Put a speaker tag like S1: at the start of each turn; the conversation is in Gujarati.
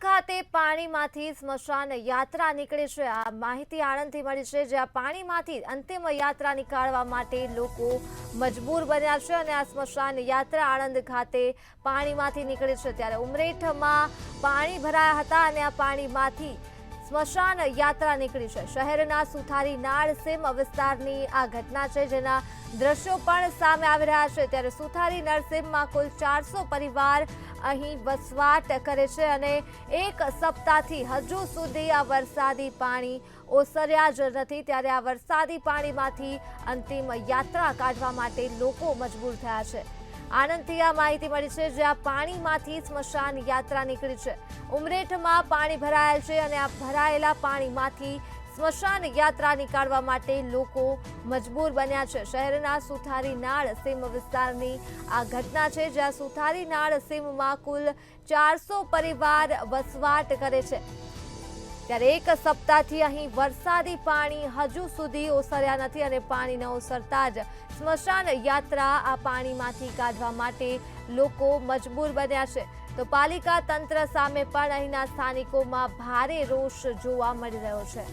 S1: ખાતે પાણીમાંથી સ્મશાન યાત્રા નીકળી છે। આ માહિતી આણંદથી મળી છે, જ્યાં પાણીમાંથી અંતિમ યાત્રા નીકાળવા માટે લોકો મજબૂર બન્યા છે અને આ સ્મશાન યાત્રા આણંદ ખાતે પાણીમાંથી નીકળી છે। ત્યારે ઉમરેઠમાં પાણી ભરાયા હતા અને આ પાણીમાંથી સ્મશાન યાત્રા નીકળી છે। શહેરના સુથારી નાળ સીમ વિસ્તારની આ ઘટના છે, જેના દ્રશ્યો પણ સામે આવી રહ્યા છે। ત્યારે સુથારી નરસિંહમાં કુલ 400 પરિવાર અહીં વસવાટ કરે છે અને એક સપ્તાહથી હજુ સુધી આ વરસાદી પાણી ઓસર્યા જ નથી। ત્યારે આ વરસાદી પાણીમાંથી અંતિમ યાત્રા કાઢવા માટે લોકો મજબૂર થયા છે। આણંદથી આ માહિતી મળી છે, જ્યાં પાણીમાંથી સ્મશાન યાત્રા નીકળી છે। ઉમરેઠમાં પાણી ભરાયેલ છે અને આ ભરાયેલા પાણીમાંથી સ્મશાન યાત્રા નીકાળવા માટે લોકો મજબૂર બન્યા છે। શહેરના સુથારી નાળ સીમ વિસ્તારની આ ઘટના છે, જ્યાં સુથારી નાળ સીમમાં કુલ 400 પરિવાર વસવાટ કરે છે। ત્યારે એક સપ્તાહથી અહીં વરસાદી પાણી હજુ સુધી ઓસર્યા નથી અને પાણી ન ઓસરતા જ સ્મશાન યાત્રા આ પાણીમાંથી કાઢવા માટે લોકો મજબૂર બન્યા છે। તો પાલિકા તંત્ર સામે પણ અહીંના સ્થાનિકોમાં ભારે રોષ જોવા મળી રહ્યો છે।